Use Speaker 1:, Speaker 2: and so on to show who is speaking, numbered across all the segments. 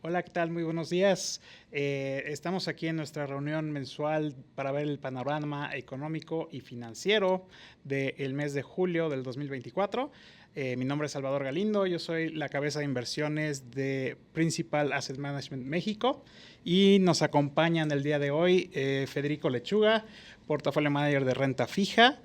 Speaker 1: Hola, ¿qué tal? Muy buenos días. Estamos aquí en nuestra reunión mensual para ver el panorama económico y financiero del mes de julio del 2024. Mi nombre es Salvador Galindo, yo soy la cabeza de inversiones de Principal Asset Management México y nos acompañan el día de hoy Federico Lechuga, portafolio manager de renta fija,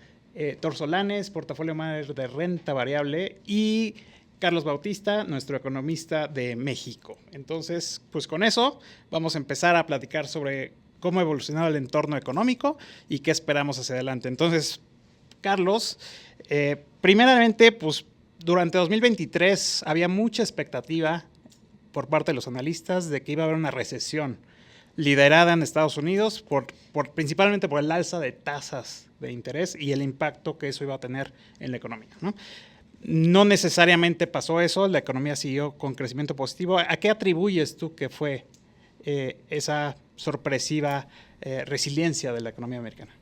Speaker 1: Tor Solanes, portafolio manager de renta variable y Carlos Bautista, nuestro economista de México. Entonces, pues con eso vamos a empezar a platicar sobre cómo ha evolucionado el entorno económico y qué esperamos hacia adelante. Entonces, Carlos, primeramente, pues durante 2023 había mucha expectativa por parte de los analistas de que iba a haber una recesión liderada en Estados Unidos principalmente por el alza de tasas de interés y el impacto que eso iba a tener en la economía, ¿no? No necesariamente pasó eso, la economía siguió con crecimiento positivo. ¿A qué atribuyes tú que fue esa sorpresiva resiliencia de la economía americana?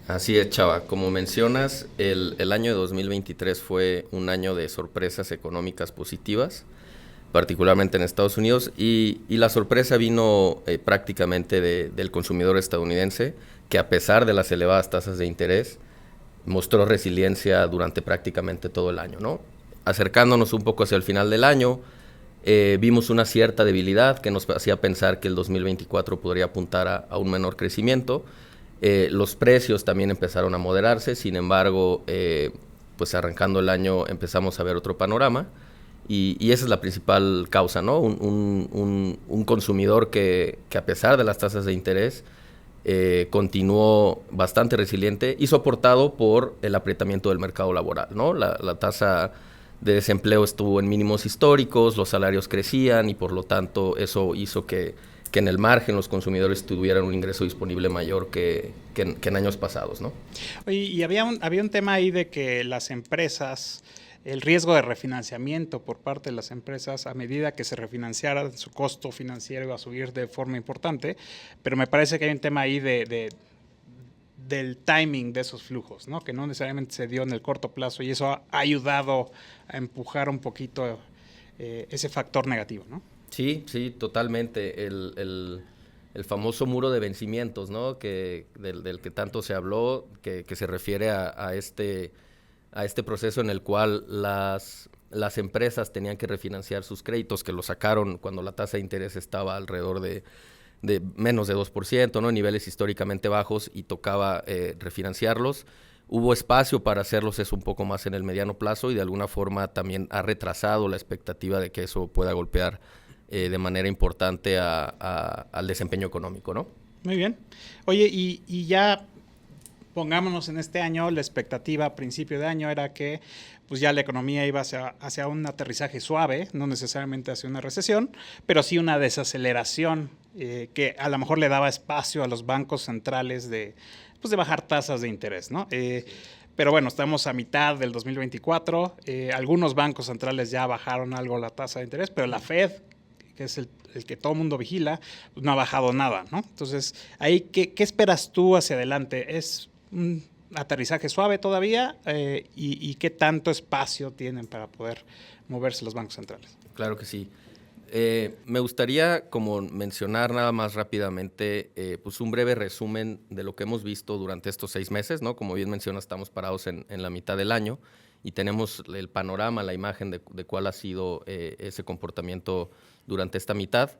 Speaker 2: Así es, Chava. Como mencionas, el año de 2023 fue un año de sorpresas económicas positivas, particularmente en Estados Unidos, y la sorpresa vino prácticamente del consumidor estadounidense, que a pesar de las elevadas tasas de interés, mostró resiliencia durante prácticamente todo el año, ¿no? Acercándonos un poco hacia el final del año, vimos una cierta debilidad que nos hacía pensar que el 2024 podría apuntar a un menor crecimiento. Los precios también empezaron a moderarse, sin embargo, pues arrancando el año empezamos a ver otro panorama y esa es la principal causa, ¿no? Un consumidor que a pesar de las tasas de interés continuó bastante resiliente y soportado por el apretamiento del mercado laboral, ¿no? La tasa de desempleo estuvo en mínimos históricos, los salarios crecían y por lo tanto eso hizo que en el margen los consumidores tuvieran un ingreso disponible mayor que en años pasados, ¿no?
Speaker 1: Oye, y había un tema ahí de que las empresas, el riesgo de refinanciamiento por parte de las empresas a medida que se refinanciara, su costo financiero iba a subir de forma importante, pero me parece que hay un tema ahí del timing de esos flujos, ¿no? Que no necesariamente se dio en el corto plazo y eso ha ayudado a empujar un poquito ese factor negativo, ¿no?
Speaker 2: Sí, sí, totalmente. El famoso muro de vencimientos, ¿no? Del que tanto se habló, que se refiere a este proceso en el cual las empresas tenían que refinanciar sus créditos, que lo sacaron cuando la tasa de interés estaba alrededor de menos de 2%, ¿no? Niveles históricamente bajos y tocaba refinanciarlos. Hubo espacio para hacerlos eso un poco más en el mediano plazo y de alguna forma también ha retrasado la expectativa de que eso pueda golpear de manera importante al desempeño económico, ¿no?
Speaker 1: Muy bien. Oye, y ya pongámonos en este año, la expectativa a principio de año era que pues ya la economía iba hacia un aterrizaje suave, no necesariamente hacia una recesión, pero sí una desaceleración que a lo mejor le daba espacio a los bancos centrales pues de bajar tasas de interés, ¿no? Pero bueno, estamos a mitad del 2024, algunos bancos centrales ya bajaron algo la tasa de interés, pero la Fed, que es el que todo el mundo vigila, pues no ha bajado nada, ¿no? Entonces, ahí, ¿qué esperas tú hacia adelante? ¿Es un aterrizaje suave todavía? ¿Y qué tanto espacio tienen para poder moverse los bancos centrales?
Speaker 2: Claro que sí. Me gustaría como mencionar nada más rápidamente pues un breve resumen de lo que hemos visto durante estos 6 meses, ¿no? Como bien mencionas, estamos parados en la mitad del año y tenemos el panorama, la imagen de cuál ha sido ese comportamiento durante esta mitad.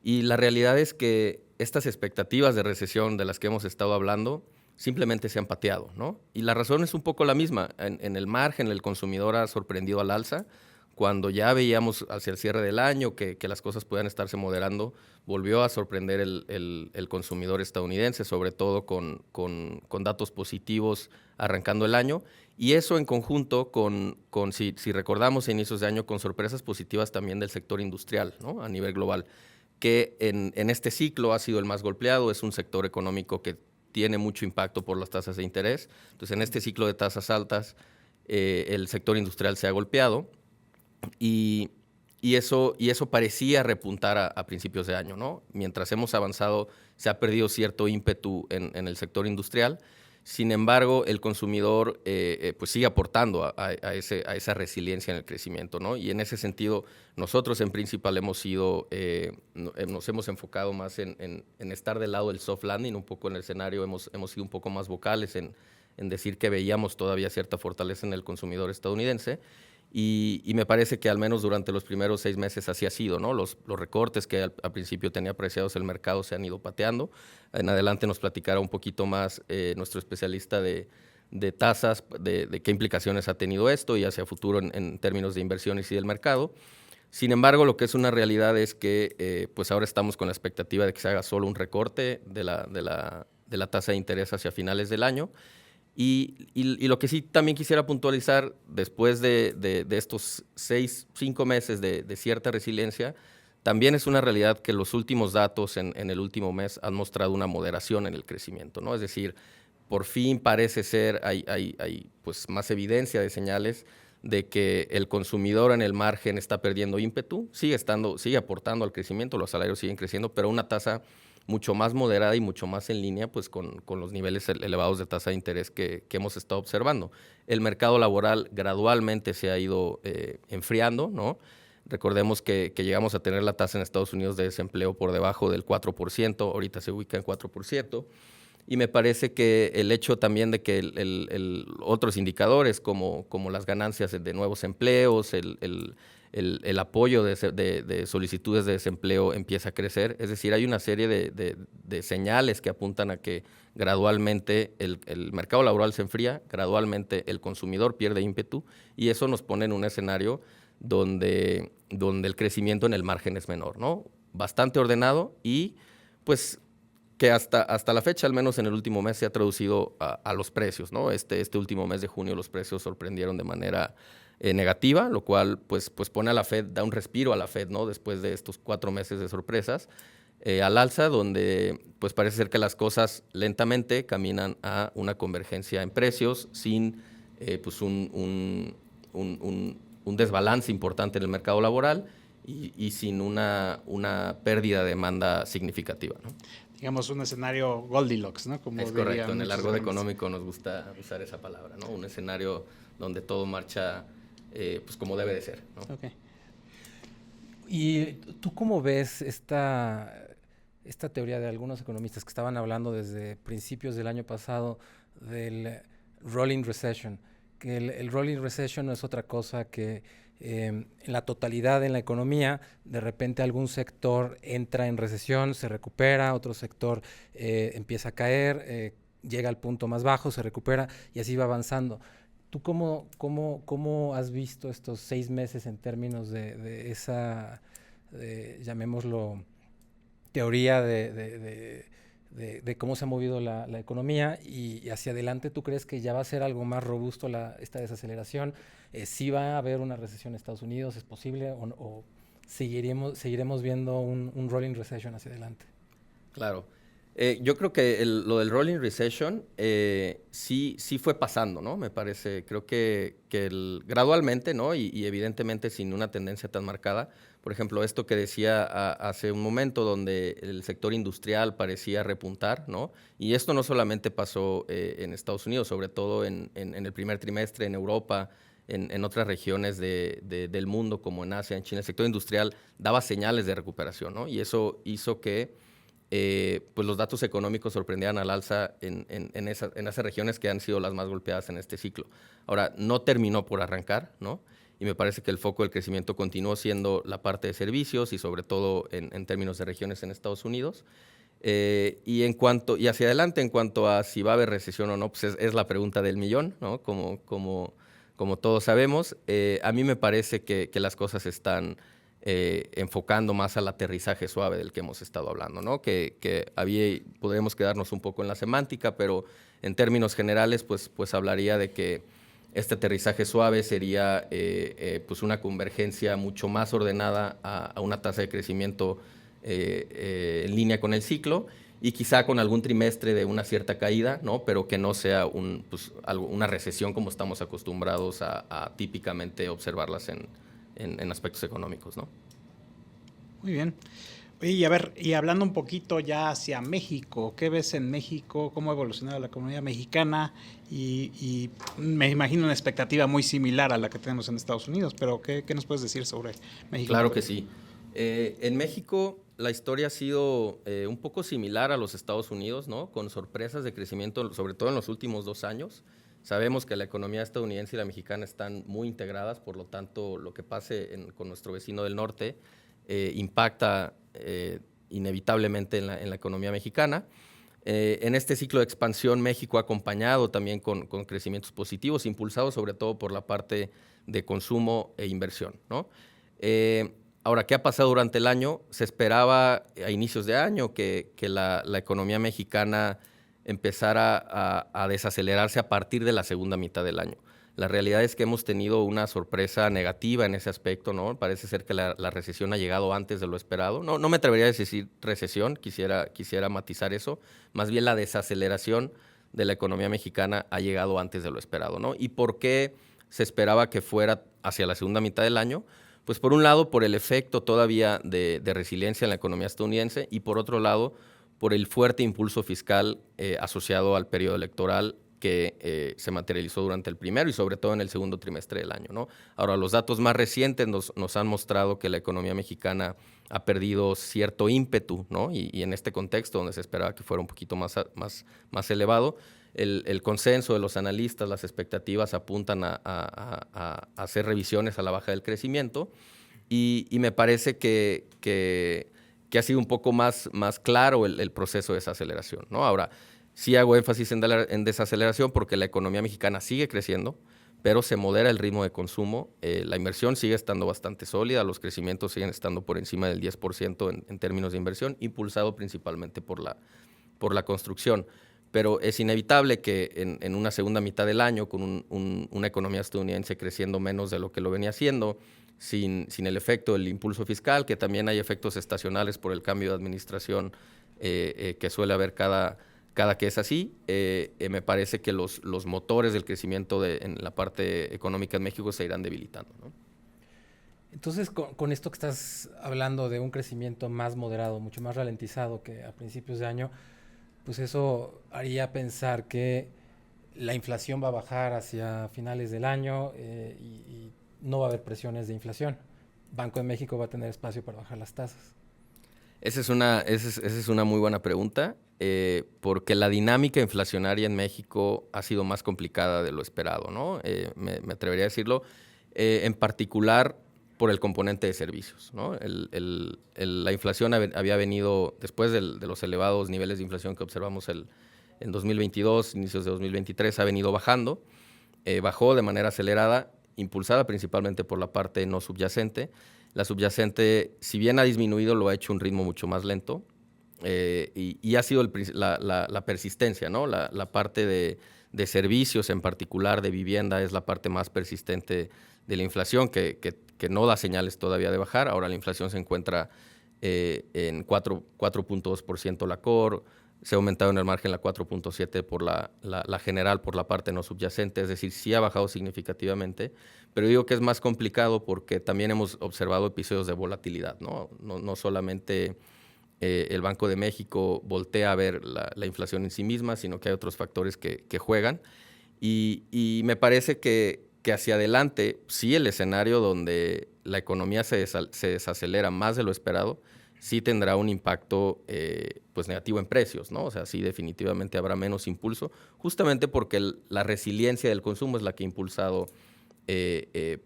Speaker 2: Y la realidad es que estas expectativas de recesión de las que hemos estado hablando simplemente se han pateado, ¿no? Y la razón es un poco la misma. En el margen, el consumidor ha sorprendido al alza. Cuando ya veíamos hacia el cierre del año que las cosas podían estarse moderando, volvió a sorprender el consumidor estadounidense, sobre todo con datos positivos arrancando el año. Y eso en conjunto si recordamos a inicios de año, con sorpresas positivas también del sector industrial, ¿no? A nivel global, que en este ciclo ha sido el más golpeado, es un sector económico que tiene mucho impacto por las tasas de interés. Entonces, en este ciclo de tasas altas, el sector industrial se ha golpeado. Y, eso parecía repuntar a principios de año, ¿no? Mientras hemos avanzado, se ha perdido cierto ímpetu en el sector industrial. Sin embargo, el consumidor pues sigue aportando a esa resiliencia en el crecimiento, ¿no? Y en ese sentido, nosotros en Principal nos hemos enfocado más en estar del lado del soft landing, un poco en el escenario, hemos sido un poco más vocales en decir que veíamos todavía cierta fortaleza en el consumidor estadounidense. Y me parece que al menos durante los primeros 6 meses así ha sido, ¿no? Los recortes que al principio tenía apreciados el mercado se han ido pateando. En adelante nos platicará un poquito más nuestro especialista de tasas, de qué implicaciones ha tenido esto y hacia futuro en términos de inversiones y del mercado. Sin embargo, lo que es una realidad es que pues ahora estamos con la expectativa de que se haga solo un recorte de la tasa de interés hacia finales del año. Y lo que sí también quisiera puntualizar, después de estos 5 meses de cierta resiliencia, también es una realidad que los últimos datos en el último mes han mostrado una moderación en el crecimiento, ¿no? Es decir, por fin parece ser, hay pues más evidencia de señales de que el consumidor en el margen está perdiendo ímpetu, sigue aportando al crecimiento, los salarios siguen creciendo, pero a una tasa mucho más moderada y mucho más en línea pues, con los niveles elevados de tasa de interés que hemos estado observando. El mercado laboral gradualmente se ha ido enfriando, ¿no? Recordemos que llegamos a tener la tasa en Estados Unidos de desempleo por debajo del 4%, ahorita se ubica en 4%, y me parece que el hecho también de que otros indicadores como las ganancias de nuevos empleos, el apoyo de solicitudes de desempleo empieza a crecer. Es decir, hay una serie de señales que apuntan a que gradualmente el mercado laboral se enfría, gradualmente el consumidor pierde ímpetu y eso nos pone en un escenario donde el crecimiento en el margen es menor, ¿no? Bastante ordenado y pues que hasta la fecha, al menos en el último mes, se ha traducido a los precios, ¿no? Este último mes de junio los precios sorprendieron de manera negativa, lo cual pues pone a la Fed, da un respiro a la Fed, ¿no? Después de estos 4 meses de sorpresas, al alza, donde pues parece ser que las cosas lentamente caminan a una convergencia en precios sin pues un desbalance importante en el mercado laboral y sin una pérdida de demanda significativa, ¿no?
Speaker 1: Digamos, un escenario Goldilocks, ¿no?
Speaker 2: Como es correcto, en el argot económico nos gusta usar esa palabra, ¿no? Un escenario donde todo marcha pues como debe de ser, ¿no?
Speaker 3: Okay. ¿Y tú cómo ves esta teoría de algunos economistas que estaban hablando desde principios del año pasado del rolling recession? Que el rolling recession no es otra cosa que en la totalidad en la economía, de repente algún sector entra en recesión, se recupera, otro sector empieza a caer, llega al punto más bajo, se recupera y así va avanzando. ¿Tú cómo has visto estos 6 meses en términos de esa, llamémoslo, teoría de cómo se ha movido la economía y hacia adelante? ¿Tú crees que ya va a ser algo más robusto esta desaceleración? ¿Sí va a haber una recesión en Estados Unidos? ¿Es posible? ¿O seguiremos viendo un rolling recession hacia adelante?
Speaker 2: Claro. Yo creo que lo del rolling recession sí fue pasando, ¿no? Me parece, creo que gradualmente, ¿no? Y evidentemente sin una tendencia tan marcada. Por ejemplo, esto que decía hace un momento, donde el sector industrial parecía repuntar, ¿no? Y esto no solamente pasó en Estados Unidos, sobre todo en el primer trimestre en Europa, en otras regiones del mundo, como en Asia, en China. El sector industrial daba señales de recuperación, ¿no? Y eso hizo que pues los datos económicos sorprendieran al alza en esas regiones que han sido las más golpeadas en este ciclo. Ahora, no terminó por arrancar, ¿no? Y me parece que el foco del crecimiento continuó siendo la parte de servicios y sobre todo en términos de regiones en Estados Unidos. Y hacia adelante, en cuanto a si va a haber recesión o no, pues es la pregunta del millón, ¿no? Como todos sabemos. A mí me parece que las cosas están enfocando más al aterrizaje suave del que hemos estado hablando, ¿no? Podríamos quedarnos un poco en la semántica, pero en términos generales, pues hablaría de que este aterrizaje suave sería pues una convergencia mucho más ordenada a una tasa de crecimiento en línea con el ciclo y quizá con algún trimestre de una cierta caída, ¿no? Pero que no sea una recesión como estamos acostumbrados a típicamente observarlas en aspectos económicos, ¿no?
Speaker 1: Muy bien. Y a ver, y hablando un poquito ya hacia México, ¿qué ves en México? ¿Cómo ha evolucionado la economía mexicana? Y me imagino una expectativa muy similar a la que tenemos en Estados Unidos, pero ¿qué nos puedes decir sobre México?
Speaker 2: Claro que sí. En México la historia ha sido un poco similar a los Estados Unidos, ¿no? Con sorpresas de crecimiento, sobre todo en los últimos 2 años. Sabemos que la economía estadounidense y la mexicana están muy integradas, por lo tanto, lo que pase con nuestro vecino del norte impacta inevitablemente en la economía mexicana. En este ciclo de expansión, México ha acompañado también con crecimientos positivos, impulsados sobre todo por la parte de consumo e inversión, ¿no? Ahora, ¿qué ha pasado durante el año? Se esperaba a inicios de año que la economía mexicana empezara a desacelerarse a partir de la segunda mitad del año. La realidad es que hemos tenido una sorpresa negativa en ese aspecto, ¿no? Parece ser que la recesión ha llegado antes de lo esperado. No me atrevería a decir recesión, quisiera matizar eso. Más bien la desaceleración de la economía mexicana ha llegado antes de lo esperado, ¿no? ¿Y por qué se esperaba que fuera hacia la segunda mitad del año? Pues por un lado, por el efecto todavía de resiliencia en la economía estadounidense y por otro lado, por el fuerte impulso fiscal asociado al periodo electoral que se materializó durante el primero y sobre todo en el segundo trimestre del año, ¿no? Ahora, los datos más recientes nos han mostrado que la economía mexicana ha perdido cierto ímpetu, ¿no? Y en este contexto, donde se esperaba que fuera un poquito más elevado, el consenso de los analistas, las expectativas apuntan a hacer revisiones a la baja del crecimiento y me parece que ha sido un poco más claro el proceso de desaceleración, ¿no? Ahora, sí hago énfasis en desaceleración porque la economía mexicana sigue creciendo, pero se modera el ritmo de consumo. La inversión sigue estando bastante sólida, los crecimientos siguen estando por encima del 10% en términos de inversión, impulsado principalmente por la construcción. Pero es inevitable que en una segunda mitad del año, con una economía estadounidense creciendo menos de lo que lo venía haciendo, sin el efecto del impulso fiscal, que también hay efectos estacionales por el cambio de administración que suele haber cada que es así, me parece que los motores del crecimiento en la parte económica en México se irán debilitando, ¿no?
Speaker 3: Entonces, con esto que estás hablando de un crecimiento más moderado, mucho más ralentizado que a principios de año, pues eso haría pensar que la inflación va a bajar hacia finales del año y no va a haber presiones de inflación. Banco de México va a tener espacio para bajar las tasas.
Speaker 2: Esa es una muy buena pregunta, porque la dinámica inflacionaria en México ha sido más complicada de lo esperado, ¿no? Me atrevería a decirlo, en particular por el componente de servicios, ¿no? La inflación había venido, después de los elevados niveles de inflación que observamos en 2022, inicios de 2023, ha venido bajando, bajó de manera acelerada, impulsada principalmente por la parte no subyacente. La subyacente, si bien ha disminuido, lo ha hecho a un ritmo mucho más lento y ha sido la persistencia, ¿no? La parte de servicios, en particular de vivienda, es la parte más persistente de la inflación que no da señales todavía de bajar. Ahora la inflación se encuentra en 4.2% la core, se ha aumentado en el margen la 4.7% por la general, por la parte no subyacente, es decir, sí ha bajado significativamente, pero digo que es más complicado porque también hemos observado episodios de volatilidad, ¿no? No solamente el Banco de México voltea a ver la inflación en sí misma, sino que hay otros factores que juegan y me parece que hacia adelante, sí, el escenario donde la economía se desacelera más de lo esperado, sí tendrá un impacto pues negativo en precios, ¿no? O sea, sí definitivamente habrá menos impulso, justamente porque la resiliencia del consumo es la que ha impulsado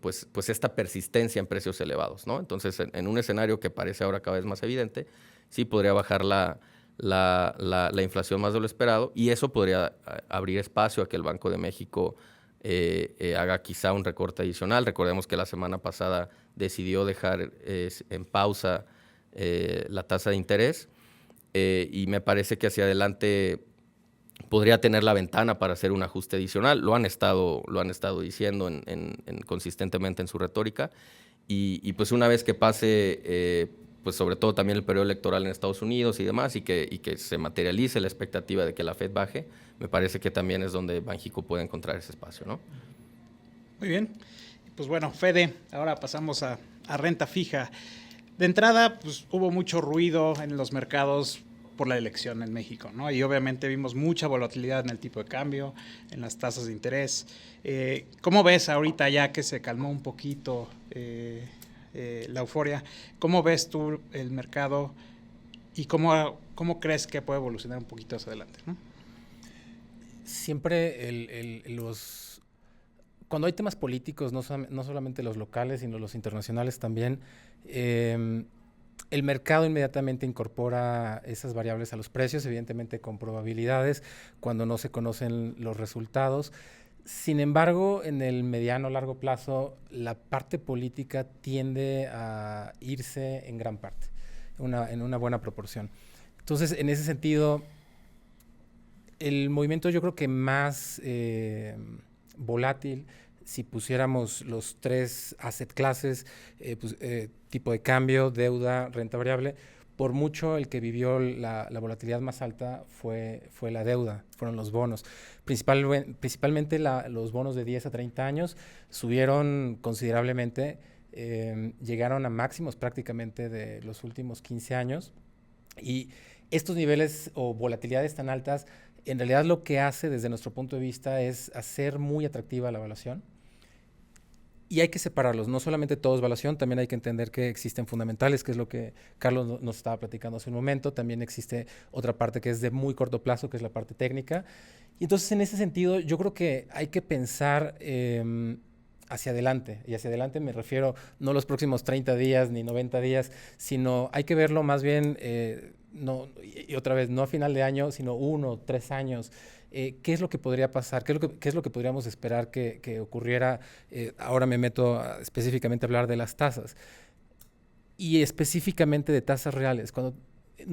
Speaker 2: pues esta persistencia en precios elevados, ¿no? Entonces, en un escenario que parece ahora cada vez más evidente, sí podría bajar la inflación más de lo esperado y eso podría abrir espacio a que el Banco de México haga quizá un recorte adicional. Recordemos que la semana pasada decidió dejar en pausa la tasa de interés y me parece que hacia adelante podría tener la ventana para hacer un ajuste adicional. Lo han estado diciendo consistentemente en su retórica y pues una vez que pase pues sobre todo también el periodo electoral en Estados Unidos y demás y que se materialice la expectativa de que la Fed baje, me parece que también es donde Banxico puede encontrar ese espacio, ¿no?
Speaker 1: Muy bien. Pues bueno, Fede, ahora pasamos a renta fija. De entrada, pues hubo mucho ruido en los mercados por la elección en México, ¿no? Y obviamente vimos mucha volatilidad en el tipo de cambio, en las tasas de interés. ¿Cómo ves ahorita ya que se calmó un poquito la euforia? ¿Cómo ves tú el mercado y cómo crees que puede evolucionar un poquito hacia adelante, ¿no?
Speaker 3: Siempre cuando hay temas políticos, no solamente los locales, sino los internacionales también, el mercado inmediatamente incorpora esas variables a los precios, evidentemente con probabilidades, cuando no se conocen los resultados. Sin embargo, en el mediano o largo plazo, la parte política tiende a irse en gran parte, en una buena proporción. Entonces, en ese sentido, el movimiento yo creo que más volátil, si pusiéramos los 3 asset classes, tipo de cambio, deuda, renta variable, por mucho el que vivió la volatilidad más alta fue la deuda, fueron los bonos. Principalmente los bonos de 10 a 30 años subieron considerablemente, llegaron a máximos prácticamente de los últimos 15 años. Y estos niveles o volatilidades tan altas, en realidad lo que hace desde nuestro punto de vista es hacer muy atractiva la evaluación. Y hay que separarlos, no solamente todo es evaluación, también hay que entender que existen fundamentales, que es lo que Carlos nos estaba platicando hace un momento. También existe otra parte que es de muy corto plazo, que es la parte técnica. Y entonces, en ese sentido, yo creo que hay que pensar hacia adelante. Y hacia adelante me refiero no los próximos 30 días ni 90 días, sino hay que verlo más bien, y otra vez, no a final de año, sino 1 o 3 años. ¿Qué es lo que podría pasar? ¿Qué es lo que podríamos esperar que ocurriera? Ahora me meto específicamente a hablar de las tasas. Y específicamente de tasas reales. Cuando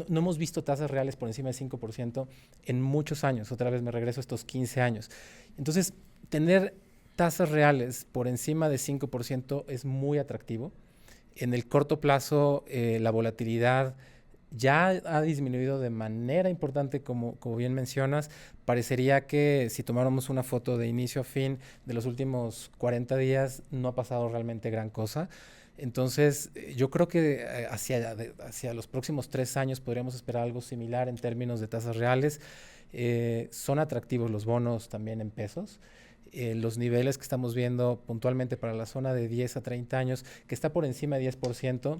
Speaker 3: no hemos visto tasas reales por encima del 5% en muchos años. Otra vez me regreso a estos 15 años. Entonces, tener tasas reales por encima de 5% es muy atractivo. En el corto plazo, la volatilidad ya ha disminuido de manera importante, como bien mencionas. Parecería que si tomáramos una foto de inicio a fin de los últimos 40 días, no ha pasado realmente gran cosa. Entonces, yo creo que hacia los próximos 3 años podríamos esperar algo similar en términos de tasas reales. Son atractivos los bonos también en pesos. Los niveles que estamos viendo puntualmente para la zona de 10 a 30 años, que está por encima de 10%,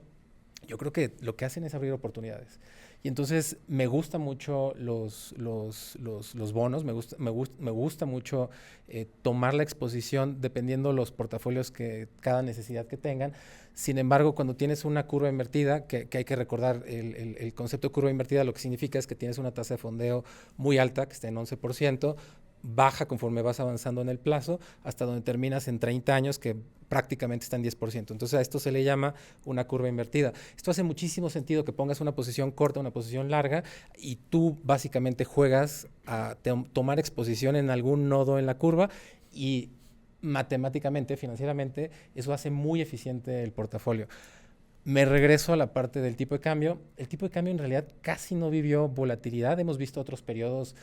Speaker 3: yo creo que lo que hacen es abrir oportunidades. Y entonces me gusta mucho los bonos, me gusta mucho tomar la exposición dependiendo los portafolios cada necesidad que tengan. Sin embargo, cuando tienes una curva invertida, que hay que recordar, el concepto de curva invertida lo que significa es que tienes una tasa de fondeo muy alta, que está en 11%, baja conforme vas avanzando en el plazo, hasta donde terminas en 30 años, que prácticamente está en 10%. Entonces, a esto se le llama una curva invertida. Esto hace muchísimo sentido que pongas una posición corta, una posición larga, y tú básicamente juegas a tomar exposición en algún nodo en la curva, y matemáticamente, financieramente, eso hace muy eficiente el portafolio. Me regreso a la parte del tipo de cambio. El tipo de cambio en realidad casi no vivió volatilidad. Hemos visto otros periodos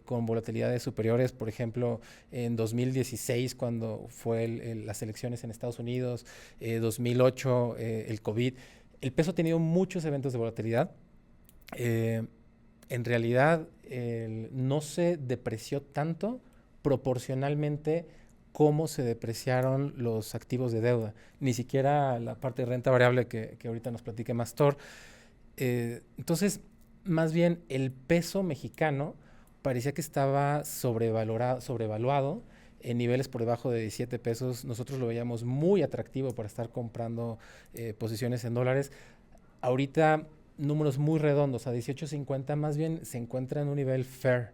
Speaker 3: con volatilidades superiores, por ejemplo, en 2016, cuando fue las elecciones en Estados Unidos, 2008, el COVID. El peso ha tenido muchos eventos de volatilidad. En realidad no se depreció tanto proporcionalmente cómo se depreciaron los activos de deuda, ni siquiera la parte de renta variable que ahorita nos platique Mastor. Entonces, más bien el peso mexicano parecía que estaba sobrevaluado en niveles por debajo de 17 pesos. Nosotros lo veíamos muy atractivo para estar comprando posiciones en dólares. Ahorita, números muy redondos, a 18.50, más bien se encuentra en un nivel fair.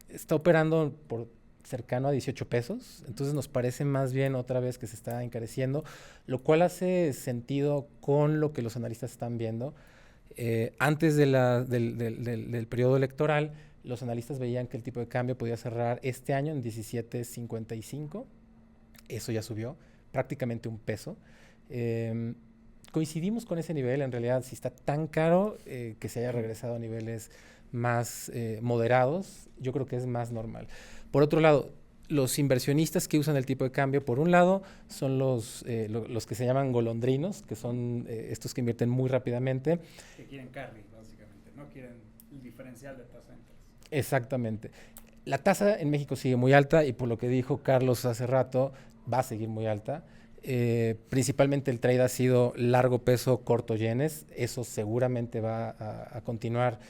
Speaker 3: Está operando por cercano a 18 pesos, entonces nos parece más bien otra vez que se está encareciendo, lo cual hace sentido con lo que los analistas están viendo. Antes del periodo electoral, los analistas veían que el tipo de cambio podía cerrar este año en 17.55, eso ya subió prácticamente un peso. Coincidimos con ese nivel, en realidad si está tan caro que se haya regresado a niveles más moderados, yo creo que es más normal. Por otro lado, los inversionistas que usan el tipo de cambio, por un lado, son los que se llaman golondrinos, que son estos que invierten muy rápidamente.
Speaker 1: Que quieren carry, básicamente, no quieren el diferencial de tasa de interés.
Speaker 3: Exactamente. La tasa en México sigue muy alta y por lo que dijo Carlos hace rato, va a seguir muy alta. Principalmente el trade ha sido largo peso, corto yenes. Eso seguramente va a continuar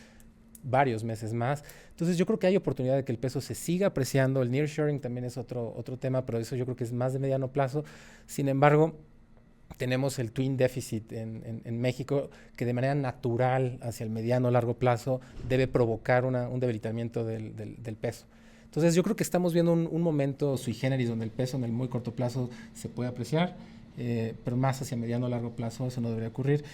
Speaker 3: varios meses más. Entonces yo creo que hay oportunidad de que el peso se siga apreciando. El nearshoring también es otro tema, pero eso yo creo que es más de mediano plazo. Sin embargo, tenemos el twin deficit en México que de manera natural hacia el mediano largo plazo debe provocar un debilitamiento del peso. Entonces yo creo que estamos viendo un momento sui generis donde el peso en el muy corto plazo se puede apreciar, pero más hacia mediano largo plazo eso no debería ocurrir.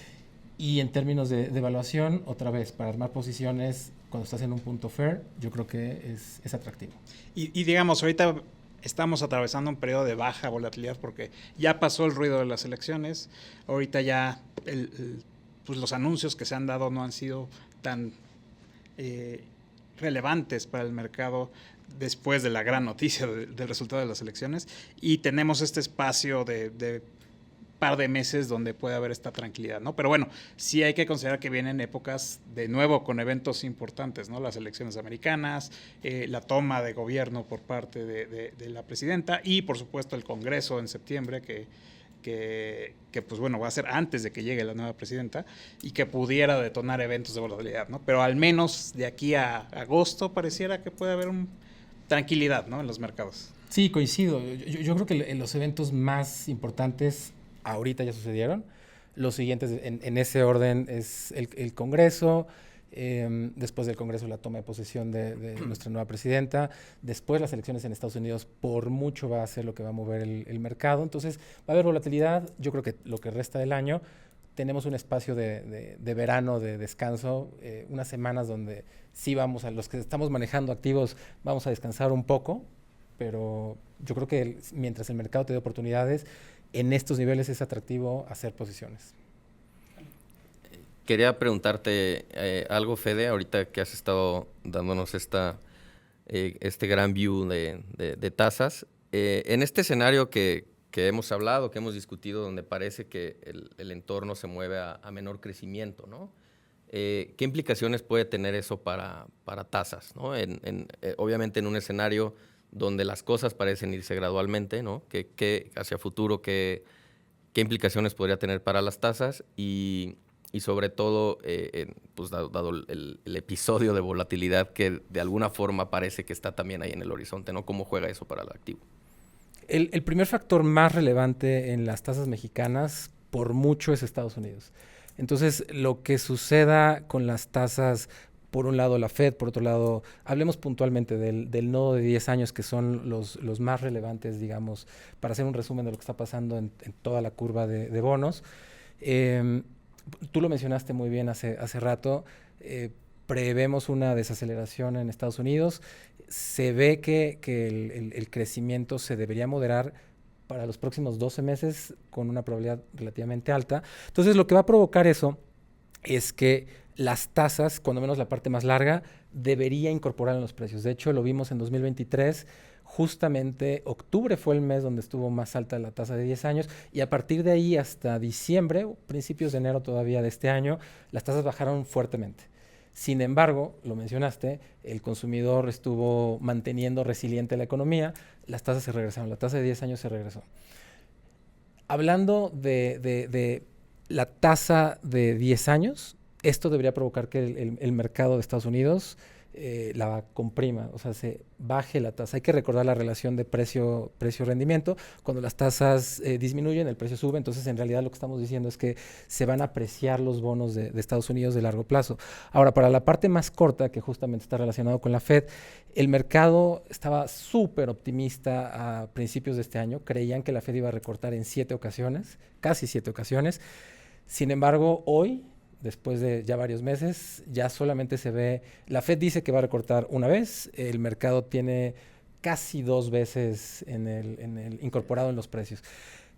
Speaker 3: Y en términos de evaluación, otra vez, para armar posiciones, cuando estás en un punto fair, yo creo que es atractivo.
Speaker 1: Y digamos, ahorita estamos atravesando un periodo de baja volatilidad porque ya pasó el ruido de las elecciones. Ahorita ya pues los anuncios que se han dado no han sido tan relevantes para el mercado después de la gran noticia del resultado de las elecciones. Y tenemos este espacio de par de meses donde puede haber esta tranquilidad, ¿no? Pero bueno, sí hay que considerar que vienen épocas de nuevo con eventos importantes, ¿no? Las elecciones americanas, la toma de gobierno por parte de la presidenta y por supuesto el Congreso en septiembre que pues bueno, va a ser antes de que llegue la nueva presidenta y que pudiera detonar eventos de volatilidad, ¿no? Pero al menos de aquí a agosto pareciera que puede haber tranquilidad, ¿no? En los mercados.
Speaker 3: Sí, coincido. Yo creo que los eventos más importantes ahorita ya sucedieron. Los siguientes en ese orden es el Congreso, después del Congreso la toma de posesión de nuestra nueva presidenta, después las elecciones en Estados Unidos, por mucho va a ser lo que va a mover el mercado. Entonces va a haber volatilidad. Yo creo que lo que resta del año tenemos un espacio de verano, de descanso, unas semanas donde sí vamos a los que estamos manejando activos, vamos a descansar un poco, pero yo creo que mientras el mercado te dé oportunidades, en estos niveles es atractivo hacer posiciones.
Speaker 2: Quería preguntarte algo, Fede, ahorita que has estado dándonos este gran view de tasas. En este escenario que hemos hablado, que hemos discutido, donde parece que el entorno se mueve a menor crecimiento, ¿no? ¿Qué implicaciones puede tener eso para tasas, ¿no? Obviamente en un escenario donde las cosas parecen irse gradualmente, ¿no? ¿Qué hacia futuro, qué implicaciones podría tener para las tasas? Y sobre todo, pues dado el episodio de volatilidad que de alguna forma parece que está también ahí en el horizonte, ¿no? ¿Cómo juega eso para el activo?
Speaker 3: El primer factor más relevante en las tasas mexicanas, por mucho, es Estados Unidos. Entonces, lo que suceda con las tasas, por un lado la Fed, por otro lado, hablemos puntualmente del nodo de 10 años, que son los más relevantes, digamos, para hacer un resumen de lo que está pasando en toda la curva de bonos. Tú lo mencionaste muy bien hace rato, prevemos una desaceleración en Estados Unidos. Se ve que el crecimiento se debería moderar para los próximos 12 meses con una probabilidad relativamente alta. Entonces, lo que va a provocar eso es que las tasas, cuando menos la parte más larga, debería incorporar en los precios. De hecho, lo vimos en 2023. Justamente octubre fue el mes donde estuvo más alta la tasa de 10 años y a partir de ahí hasta diciembre, principios de enero todavía de este año, las tasas bajaron fuertemente. Sin embargo, lo mencionaste, el consumidor estuvo manteniendo resiliente la economía, las tasas se regresaron, la tasa de 10 años se regresó. Hablando de la tasa de 10 años, esto debería provocar que el mercado de Estados Unidos la comprima, o sea, se baje la tasa. Hay que recordar la relación de precio-rendimiento. Cuando las tasas disminuyen, el precio sube. Entonces, en realidad, lo que estamos diciendo es que se van a apreciar los bonos de Estados Unidos de largo plazo. Ahora, para la parte más corta, que justamente está relacionado con la Fed, el mercado estaba súper optimista a principios de este año. Creían que la Fed iba a recortar en 7 ocasiones, casi 7 ocasiones. Sin embargo, hoy, después de ya varios meses, ya solamente se ve, la Fed dice que va a recortar una vez, el mercado tiene casi 2 veces incorporado en los precios.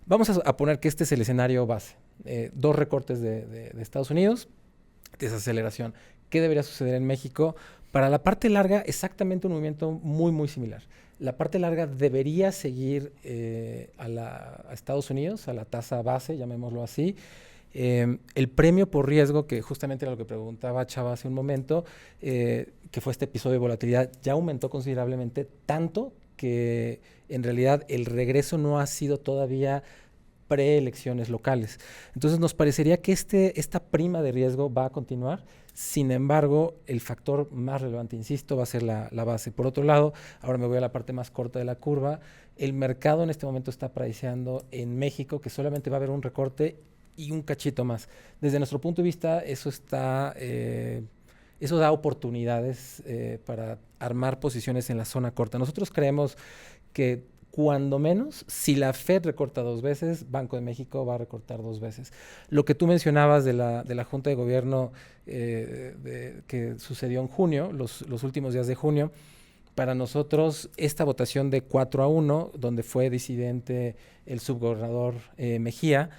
Speaker 3: Vamos a poner que este es el escenario base, 2 recortes de Estados Unidos, desaceleración. ¿Qué debería suceder en México? Para la parte larga, exactamente un movimiento muy, muy similar. la parte larga debería seguir a Estados Unidos, a la tasa base, llamémoslo así. El premio por riesgo, que justamente era lo que preguntaba Chava hace un momento, que fue este episodio de volatilidad, ya aumentó considerablemente, tanto que en realidad el regreso no ha sido todavía preelecciones locales. Entonces nos parecería que esta prima de riesgo va a continuar. Sin embargo, el factor más relevante, insisto, va a ser la base. Por otro lado, ahora me voy a la parte más corta de la curva. El mercado en este momento está priceando en México que solamente va a haber un recorte y un cachito más. Desde nuestro punto de vista, eso da oportunidades para armar posiciones en la zona corta. Nosotros creemos que cuando menos, si la Fed recorta 2 veces, Banco de México va a recortar 2 veces. Lo que tú mencionabas de la Junta de Gobierno que sucedió en junio, los últimos días de junio, para nosotros esta votación de 4-1, donde fue disidente el subgobernador Mejía,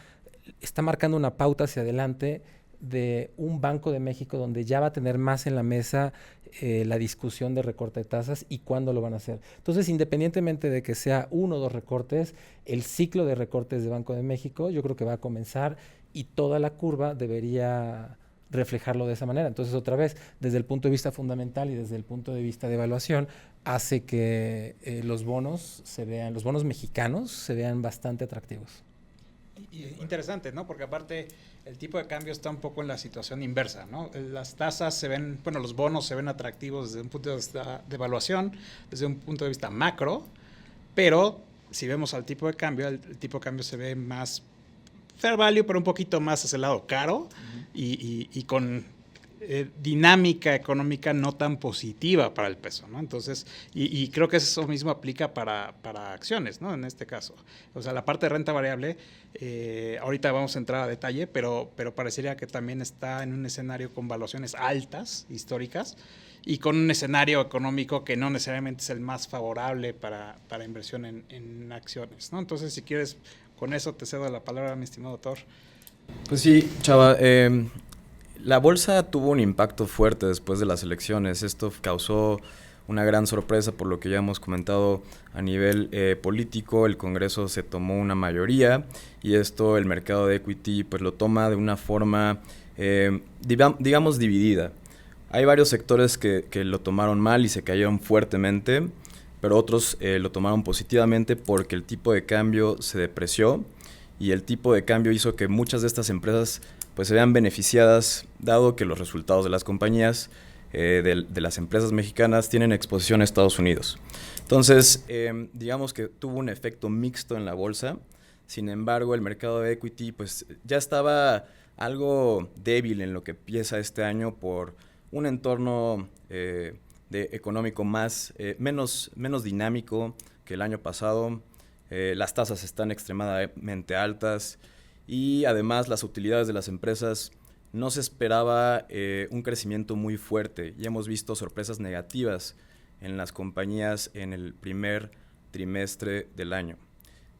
Speaker 3: está marcando una pauta hacia adelante de un Banco de México donde ya va a tener más en la mesa la discusión de recorte de tasas y cuándo lo van a hacer. Entonces, independientemente de que sea 1 o 2 recortes, el ciclo de recortes de Banco de México yo creo que va a comenzar y toda la curva debería reflejarlo de esa manera. Entonces, otra vez, desde el punto de vista fundamental y desde el punto de vista de evaluación, hace que los bonos mexicanos se vean bastante atractivos.
Speaker 1: Interesante, ¿no? Porque aparte el tipo de cambio está un poco en la situación inversa, ¿no? Las tasas se ven, bueno, los bonos se ven atractivos desde un punto de vista de evaluación, desde un punto de vista macro, pero si vemos al tipo de cambio, el tipo de cambio se ve más fair value, pero un poquito más hacia el lado caro y con dinámica económica no tan positiva para el peso, ¿no? Entonces, y creo que eso mismo aplica para acciones, ¿no? En este caso. O sea, la parte de renta variable, ahorita vamos a entrar a detalle, pero parecería que también está en un escenario con valuaciones altas, históricas, y con un escenario económico que no necesariamente es el más favorable para inversión en acciones, ¿no? Entonces, si quieres, con eso te cedo la palabra, mi estimado Thor.
Speaker 4: Pues sí, Chava, la bolsa tuvo un impacto fuerte después de las elecciones. Esto causó una gran sorpresa por lo que ya hemos comentado a nivel político. El Congreso se tomó una mayoría y esto el mercado de equity pues lo toma de una forma, digamos, dividida. Hay varios sectores que lo tomaron mal y se cayeron fuertemente, pero otros lo tomaron positivamente porque el tipo de cambio se depreció y el tipo de cambio hizo que muchas de estas empresas pues se vean beneficiadas, dado que los resultados de las compañías, de las empresas mexicanas, tienen exposición a Estados Unidos. Entonces, digamos que tuvo un efecto mixto en la bolsa. Sin embargo, el mercado de equity pues ya estaba algo débil en lo que empieza este año por un entorno económico menos dinámico que el año pasado. Las tasas están extremadamente altas. Y además las utilidades de las empresas no se esperaba un crecimiento muy fuerte y hemos visto sorpresas negativas en las compañías en el primer trimestre del año.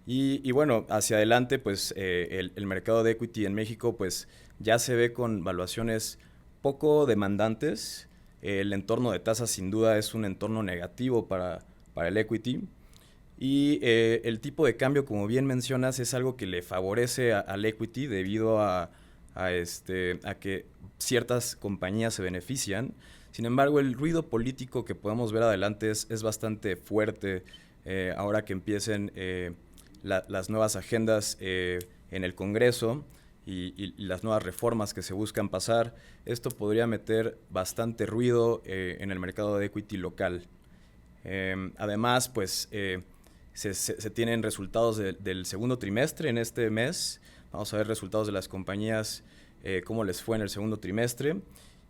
Speaker 4: Y bueno, hacia adelante pues el mercado de equity en México pues ya se ve con valuaciones poco demandantes. El entorno de tasas sin duda es un entorno negativo para el equity. Y el tipo de cambio, como bien mencionas, es algo que le favorece al equity debido a que ciertas compañías se benefician. Sin embargo, el ruido político que podemos ver adelante es bastante fuerte ahora que empiecen las nuevas agendas en el Congreso y las nuevas reformas que se buscan pasar. Esto podría meter bastante ruido en el mercado de equity local. Además, pues se tienen resultados del segundo trimestre en este mes. Vamos a ver resultados de las compañías, cómo les fue en el segundo trimestre.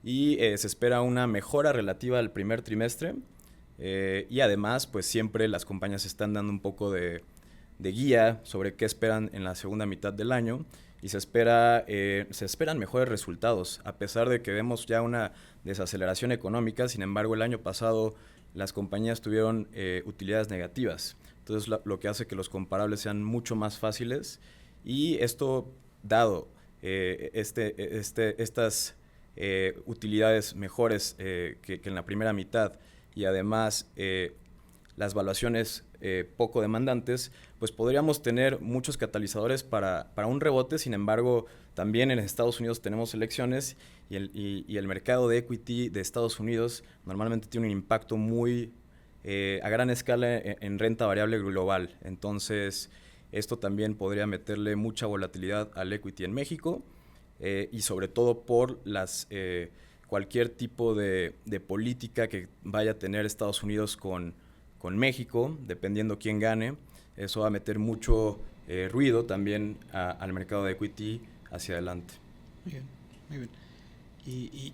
Speaker 4: Y se espera una mejora relativa al primer trimestre. Y además, pues siempre las compañías están dando un poco de guía sobre qué esperan en la segunda mitad del año. Y se esperan mejores resultados, a pesar de que vemos ya una desaceleración económica. Sin embargo, el año pasado las compañías tuvieron utilidades negativas. Entonces, lo que hace que los comparables sean mucho más fáciles. Y esto, dado estas utilidades mejores que en la primera mitad y además las valuaciones poco demandantes, pues podríamos tener muchos catalizadores para un rebote. Sin embargo, también en Estados Unidos tenemos elecciones y el mercado de equity de Estados Unidos normalmente tiene un impacto muy a gran escala en renta variable global. Entonces, esto también podría meterle mucha volatilidad al equity en México y sobre todo por cualquier tipo de política que vaya a tener Estados Unidos con México, dependiendo quién gane. Eso va a meter mucho ruido también al mercado de equity hacia adelante.
Speaker 1: Muy bien, muy bien.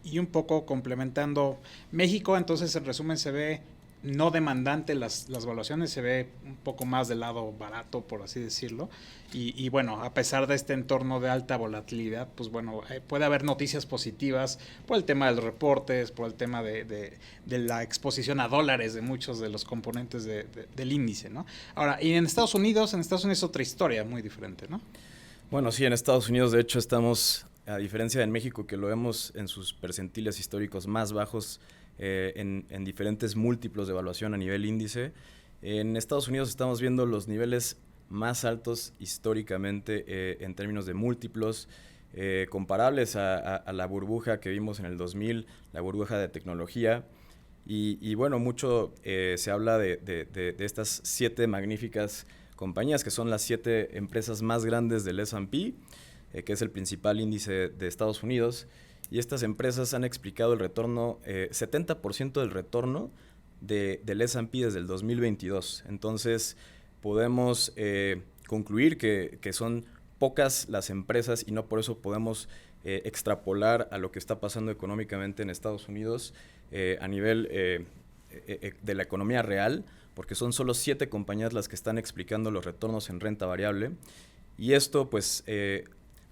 Speaker 1: Y un poco complementando, México entonces en resumen se ve no demandante las valuaciones, se ve un poco más del lado barato, por así decirlo. Y bueno, a pesar de este entorno de alta volatilidad, pues bueno, puede haber noticias positivas por el tema de los reportes, por el tema de la exposición a dólares de muchos de los componentes del índice, ¿no? Ahora, y en Estados Unidos es otra historia muy diferente, ¿no?
Speaker 4: Bueno, sí, en Estados Unidos de hecho estamos, a diferencia de México, que lo vemos en sus percentiles históricos más bajos, en diferentes múltiplos de evaluación a nivel índice. En Estados Unidos estamos viendo los niveles más altos históricamente en términos de múltiplos, comparables a la burbuja que vimos en el 2000, la burbuja de tecnología. Y bueno, mucho se habla de estas 7 magníficas compañías, que son las 7 empresas más grandes del S&P, que es el principal índice de Estados Unidos. Y estas empresas han explicado el retorno, 70% del retorno del S&P desde el 2022. Entonces, podemos concluir que son pocas las empresas y no por eso podemos extrapolar a lo que está pasando económicamente en Estados Unidos a nivel de la economía real, porque son solo 7 compañías las que están explicando los retornos en renta variable. Y esto, pues,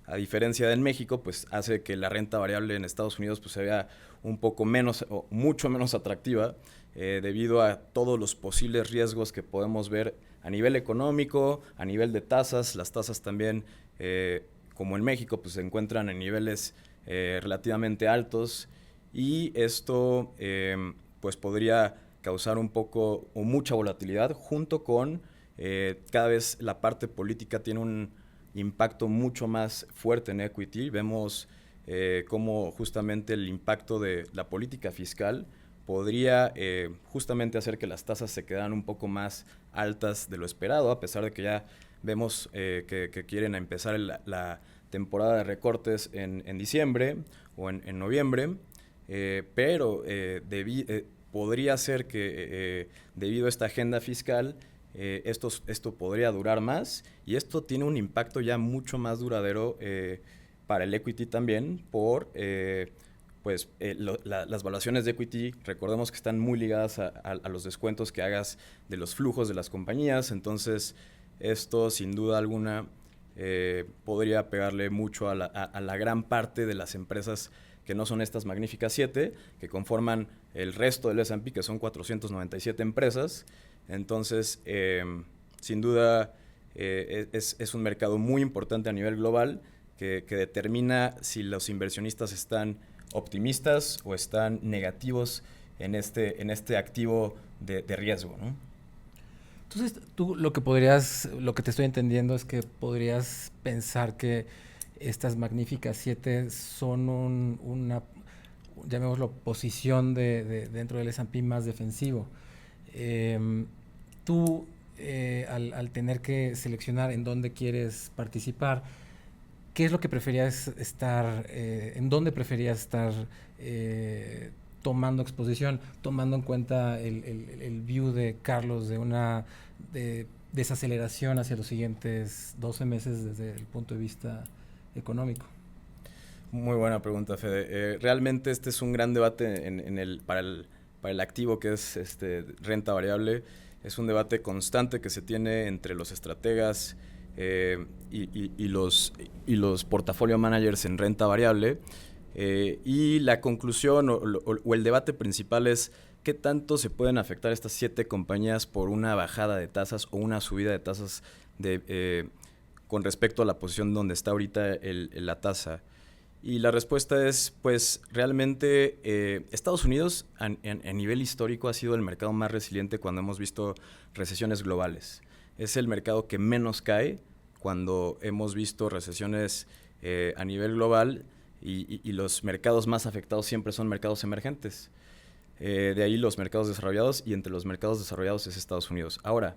Speaker 4: a diferencia de en México, pues hace que la renta variable en Estados Unidos pues, se vea un poco menos o mucho menos atractiva debido a todos los posibles riesgos que podemos ver a nivel económico, a nivel de tasas. Las tasas también, como en México, pues se encuentran en niveles relativamente altos y esto pues podría causar un poco o mucha volatilidad junto con cada vez la parte política tiene un impacto mucho más fuerte en equity. Vemos cómo justamente el impacto de la política fiscal podría justamente hacer que las tasas se quedaran un poco más altas de lo esperado, a pesar de que ya vemos que quieren empezar la temporada de recortes en diciembre o en noviembre, pero podría ser que debido a esta agenda fiscal esto podría durar más y esto tiene un impacto ya mucho más duradero para el equity también por las valuaciones de equity. Recordemos que están muy ligadas a los descuentos que hagas de los flujos de las compañías. Entonces esto sin duda alguna podría pegarle mucho a la gran parte de las empresas que no son estas magníficas 7, que conforman el resto del S&P, que son 497 empresas. Entonces, sin duda, es un mercado muy importante a nivel global que determina si los inversionistas están optimistas o están negativos en este activo de riesgo, ¿no?
Speaker 3: Entonces, tú lo que te estoy entendiendo es que podrías pensar que estas magníficas 7 son una, llamémoslo, posición dentro del S&P más defensivo. Tú, al tener que seleccionar en dónde quieres participar, ¿qué es lo que preferías estar, en dónde preferías estar tomando exposición, tomando en cuenta el view de Carlos de una desaceleración hacia los siguientes 12 meses desde el punto de vista económico?
Speaker 4: Muy buena pregunta, Fede. Realmente este es un gran debate para el activo que es renta variable. Es un debate constante que se tiene entre los estrategas y los portafolio managers en renta variable. Y la conclusión o el debate principal es qué tanto se pueden afectar estas 7 compañías por una bajada de tasas o una subida de tasas con respecto a la posición donde está ahorita la tasa. Y la respuesta es, pues, realmente Estados Unidos a nivel histórico ha sido el mercado más resiliente cuando hemos visto recesiones globales. Es el mercado que menos cae cuando hemos visto recesiones a nivel global y los mercados más afectados siempre son mercados emergentes. De ahí los mercados desarrollados, y entre los mercados desarrollados es Estados Unidos. Ahora,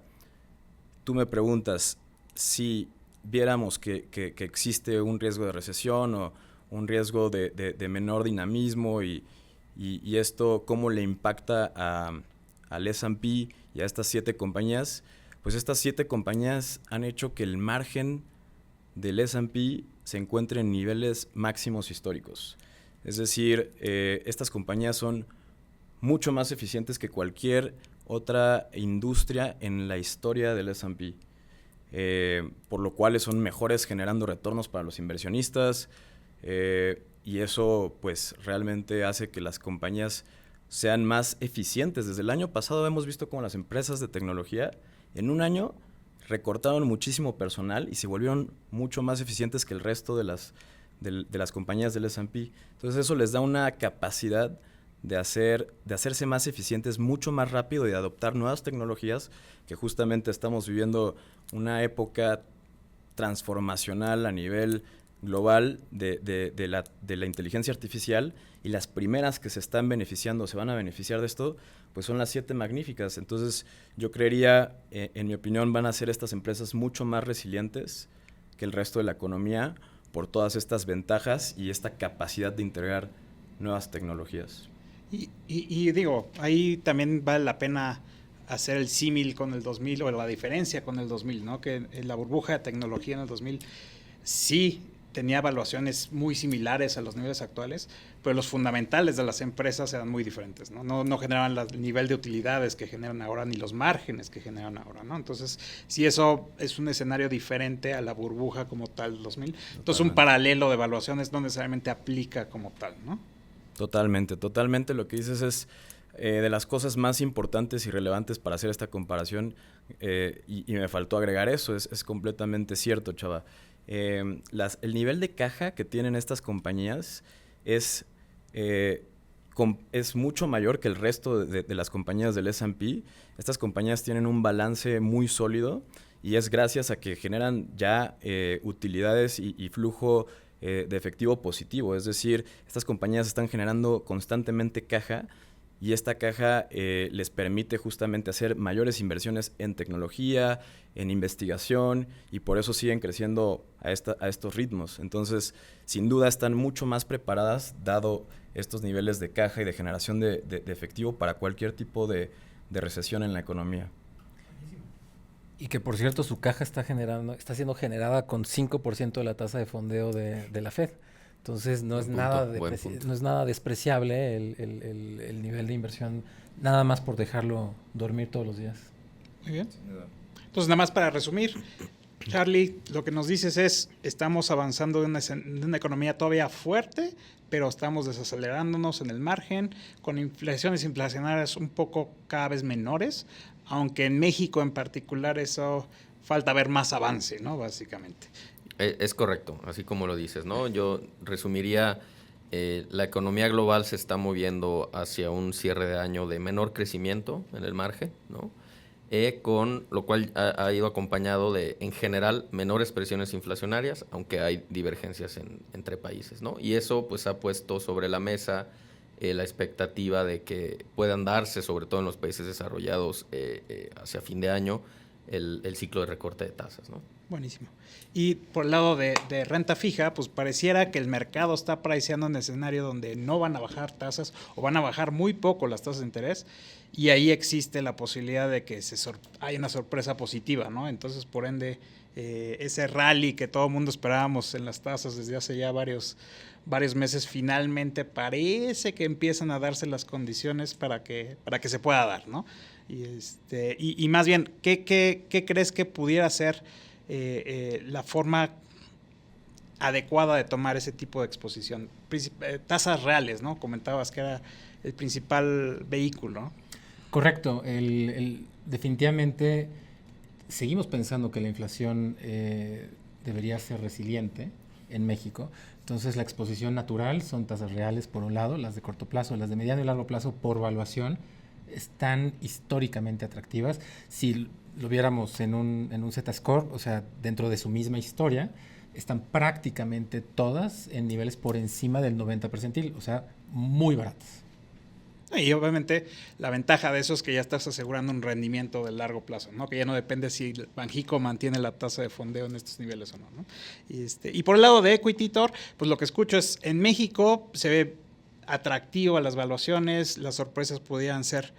Speaker 4: tú me preguntas si viéramos que existe un riesgo de recesión o un riesgo de menor dinamismo y esto cómo le impacta al S&P y a estas 7 compañías, pues estas 7 compañías han hecho que el margen del S&P se encuentre en niveles máximos históricos. Es decir, estas compañías son mucho más eficientes que cualquier otra industria en la historia del S&P. Por lo cual son mejores generando retornos para los inversionistas, y eso pues realmente hace que las compañías sean más eficientes. Desde el año pasado hemos visto cómo las empresas de tecnología en un año recortaron muchísimo personal y se volvieron mucho más eficientes que el resto de las compañías del S&P. Entonces eso les da una capacidad de hacerse más eficientes mucho más rápido y de adoptar nuevas tecnologías, que justamente estamos viviendo una época transformacional a nivel global de la inteligencia artificial, y las primeras que se están beneficiando, se van a beneficiar de esto, pues son las 7 magníficas. Entonces yo creería, en mi opinión, van a ser estas empresas mucho más resilientes que el resto de la economía por todas estas ventajas y esta capacidad de integrar nuevas tecnologías.
Speaker 1: Y digo, ahí también vale la pena hacer el símil con el 2000 o la diferencia con el 2000, ¿no? Que la burbuja de tecnología en el 2000 sí tenía evaluaciones muy similares a los niveles actuales, pero los fundamentales de las empresas eran muy diferentes, ¿no? No generaban el nivel de utilidades que generan ahora, ni los márgenes que generan ahora, ¿no? Entonces, sí, eso es un escenario diferente a la burbuja como tal del 2000. Entonces, un paralelo de evaluaciones no necesariamente aplica como tal, ¿no?
Speaker 4: Totalmente. Lo que dices es de las cosas más importantes y relevantes para hacer esta comparación, y me faltó agregar eso, es completamente cierto, Chava. El nivel de caja que tienen estas compañías es mucho mayor que el resto de las compañías del S&P. Estas compañías tienen un balance muy sólido y es gracias a que generan ya utilidades y flujo de efectivo positivo. Es decir, estas compañías están generando constantemente caja, y esta caja les permite justamente hacer mayores inversiones en tecnología, en investigación, y por eso siguen creciendo a estos ritmos. Entonces, sin duda están mucho más preparadas, dado estos niveles de caja y de generación de efectivo para cualquier tipo de recesión en la economía.
Speaker 3: Y que, por cierto, su caja está siendo generada con 5% de la tasa de fondeo de la Fed. Entonces no es nada despreciable el nivel de inversión, nada más por dejarlo dormir todos los días.
Speaker 1: Muy bien. Entonces, nada más para resumir, Charlie, lo que nos dices es, estamos avanzando en una economía todavía fuerte, pero estamos desacelerándonos en el margen, con inflacionarias un poco cada vez menores, aunque en México en particular eso falta ver más avance, ¿no? Básicamente.
Speaker 2: Es correcto, así como lo dices, ¿no? Yo resumiría, la economía global se está moviendo hacia un cierre de año de menor crecimiento en el margen, ¿no? Con lo cual ha ido acompañado de, en general, menores presiones inflacionarias, aunque hay divergencias entre países, ¿no? Y eso pues ha puesto sobre la mesa la expectativa de que puedan darse, sobre todo en los países desarrollados, hacia fin de año, el ciclo de recorte de tasas, ¿no?
Speaker 1: Buenísimo. Y por el lado de renta fija, pues pareciera que el mercado está priceando un escenario donde no van a bajar tasas o van a bajar muy poco las tasas de interés, y ahí existe la posibilidad de que haya una sorpresa positiva, ¿no? Entonces, por ende, ese rally que todo el mundo esperábamos en las tasas desde hace ya varios meses, finalmente parece que empiezan a darse las condiciones para que se pueda dar, ¿no? Y más bien, ¿qué crees que pudiera ser la forma adecuada de tomar ese tipo de exposición? Tasas reales, ¿no? Comentabas que era el principal vehículo, ¿no?
Speaker 3: Correcto. Definitivamente seguimos pensando que la inflación debería ser resiliente, en México. Entonces la exposición natural son tasas reales por un lado, las de corto plazo, las de mediano y largo plazo por valuación están históricamente atractivas. Si lo viéramos en un Z-score, o sea, dentro de su misma historia, están prácticamente todas en niveles por encima del 90 percentil, o sea, muy baratas.
Speaker 1: Y obviamente la ventaja de eso es que ya estás asegurando un rendimiento de largo plazo, ¿no? Que ya no depende si Banxico mantiene la tasa de fondeo en estos niveles o no, ¿no? Y por el lado de Equity, Thor, pues lo que escucho es, en México se ve atractivo a las valuaciones, las sorpresas podrían ser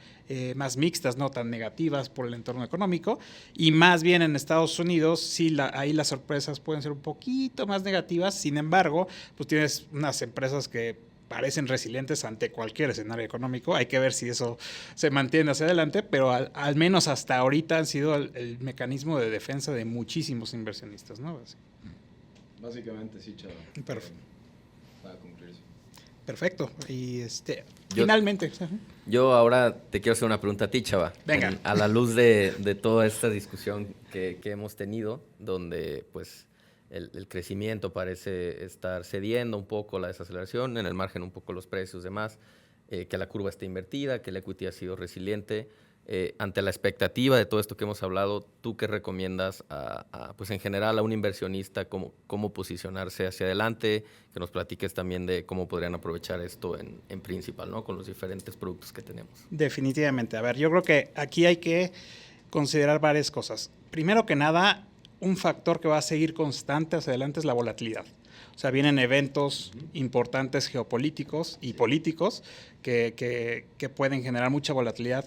Speaker 1: más mixtas, no tan negativas por el entorno económico, y más bien en Estados Unidos sí ahí las sorpresas pueden ser un poquito más negativas. Sin embargo, pues tienes unas empresas que parecen resilientes ante cualquier escenario económico. Hay que ver si eso se mantiene hacia adelante, pero al menos hasta ahorita han sido el mecanismo de defensa de muchísimos inversionistas, ¿no? Así.
Speaker 4: Básicamente sí, Chava.
Speaker 1: Perfecto.
Speaker 4: Para concluirse.
Speaker 1: Perfecto. Y finalmente.
Speaker 2: Yo ahora te quiero hacer una pregunta a ti, Chava.
Speaker 1: Venga.
Speaker 2: A la luz de toda esta discusión que hemos tenido, donde pues el crecimiento parece estar cediendo un poco, la desaceleración, en el margen un poco los precios, demás, que la curva está invertida, que el equity ha sido resiliente. Ante la expectativa de todo esto que hemos hablado, ¿tú qué recomiendas pues en general a un inversionista, cómo posicionarse hacia adelante? Que nos platiques también de cómo podrían aprovechar esto en principal, ¿no? Con los diferentes productos que tenemos.
Speaker 1: Definitivamente. A ver, yo creo que aquí hay que considerar varias cosas. Primero que nada, un factor que va a seguir constante hacia adelante es la volatilidad. O sea, vienen eventos importantes geopolíticos y políticos que pueden generar mucha volatilidad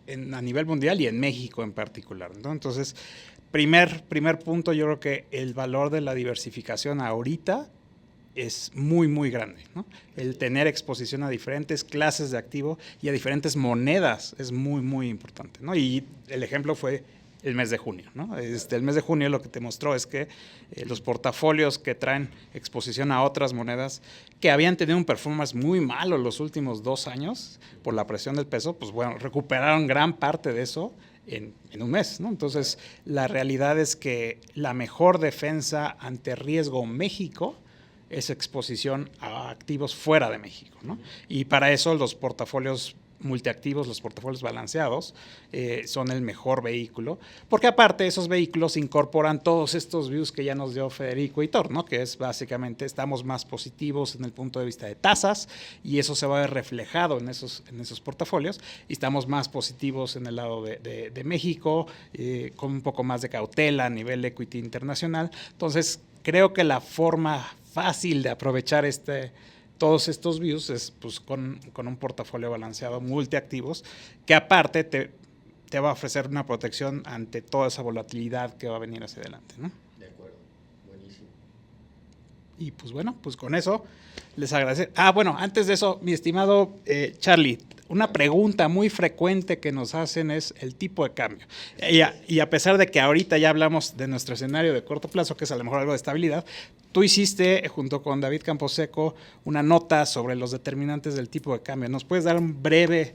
Speaker 1: a nivel mundial y en México en particular, ¿no? Entonces, primer punto, yo creo que el valor de la diversificación ahorita es muy, muy grande, ¿no? El tener exposición a diferentes clases de activo y a diferentes monedas es muy, muy importante, ¿no? Y el ejemplo fue el mes de junio, ¿no? El mes de junio lo que te mostró es que los portafolios que traen exposición a otras monedas que habían tenido un performance muy malo los últimos 2 años por la presión del peso, pues bueno, recuperaron gran parte de eso en un mes, ¿no? Entonces, la realidad es que la mejor defensa ante riesgo México es exposición a activos fuera de México, ¿no? Y para eso los portafolios multiactivos, los portafolios balanceados, son el mejor vehículo, porque aparte esos vehículos incorporan todos estos views que ya nos dio Federico y Thor, ¿no? Que es básicamente estamos más positivos en el punto de vista de tasas y eso se va a ver reflejado en esos portafolios, y estamos más positivos en el lado de México, con un poco más de cautela a nivel equity internacional. Entonces, creo que la forma fácil de aprovechar todos estos views es pues, con un portafolio balanceado multiactivos que aparte te va a ofrecer una protección ante toda esa volatilidad que va a venir hacia adelante, ¿no?
Speaker 2: De acuerdo, buenísimo.
Speaker 1: Y pues bueno, pues con eso les agradezco. Bueno, antes de eso, mi estimado Charlie, una pregunta muy frecuente que nos hacen es el tipo de cambio. Y a pesar de que ahorita ya hablamos de nuestro escenario de corto plazo, que es a lo mejor algo de estabilidad, tú hiciste, junto con David Camposeco, una nota sobre los determinantes del tipo de cambio. ¿Nos puedes dar un breve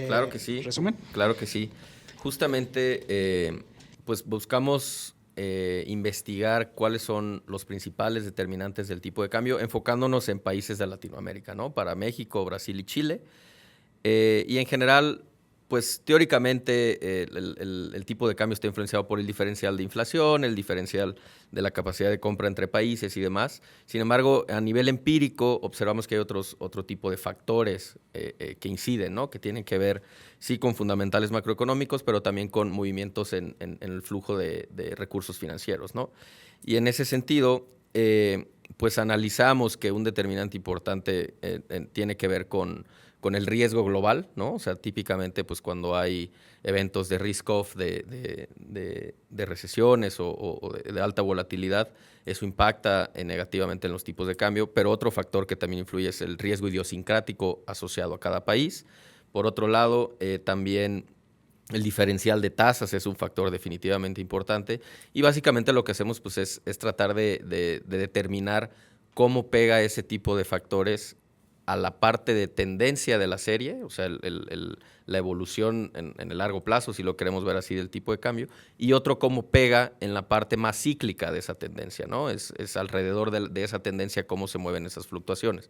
Speaker 2: Claro que sí,
Speaker 1: resumen?
Speaker 2: Claro que sí. Justamente, pues buscamos investigar cuáles son los principales determinantes del tipo de cambio, enfocándonos en países de Latinoamérica, ¿no? Para México, Brasil y Chile. Y en general, pues teóricamente el tipo de cambio está influenciado por el diferencial de inflación, el diferencial de la capacidad de compra entre países y demás. Sin embargo, a nivel empírico observamos que hay otro tipo de factores que inciden, ¿no? Que tienen que ver, sí, con fundamentales macroeconómicos, pero también con movimientos en el flujo de recursos financieros, ¿no? Y en ese sentido, pues analizamos que un determinante importante tiene que ver con el riesgo global, ¿no? O sea, típicamente, pues cuando hay eventos de risk-off, de recesiones o de alta volatilidad, eso impacta negativamente en los tipos de cambio, pero otro factor que también influye es el riesgo idiosincrático asociado a cada país. Por otro lado, también el diferencial de tasas es un factor definitivamente importante, y básicamente lo que hacemos pues, es tratar de determinar cómo pega ese tipo de factores a la parte de tendencia de la serie, o sea, la evolución en el largo plazo, si lo queremos ver así, del tipo de cambio, y otro cómo pega en la parte más cíclica de esa tendencia, ¿no? Es alrededor de esa tendencia cómo se mueven esas fluctuaciones.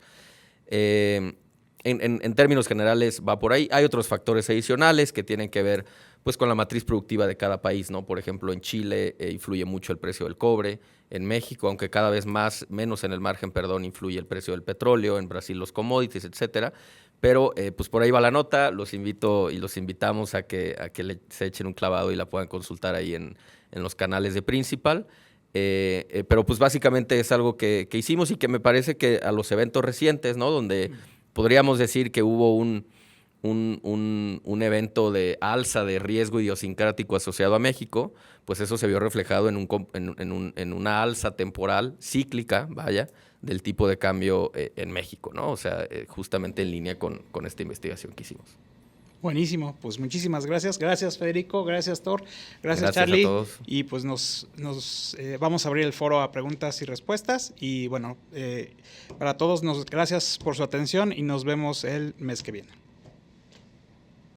Speaker 2: En términos generales va por ahí. Hay otros factores adicionales que tienen que ver pues, con la matriz productiva de cada país, ¿no? Por ejemplo, en Chile influye mucho el precio del cobre, en México, aunque cada vez menos en el margen, influye el precio del petróleo, en Brasil los commodities, etcétera. Pero pues por ahí va la nota, los invito y los invitamos a que se echen un clavado y la puedan consultar ahí en los canales de Principal. Pero pues básicamente es algo que hicimos y que me parece que a los eventos recientes, ¿no? Donde podríamos decir que hubo un evento de alza de riesgo idiosincrático asociado a México, pues eso se vio reflejado en una alza temporal cíclica, del tipo de cambio en México, ¿no? O sea, justamente en línea con esta investigación que hicimos.
Speaker 1: Buenísimo, pues muchísimas gracias. Gracias, Federico, gracias, Thor, gracias
Speaker 2: Charlie.
Speaker 1: A todos. Y pues nos vamos a abrir el foro a preguntas y respuestas. Y bueno, para todos, gracias por su atención y nos vemos el mes que viene.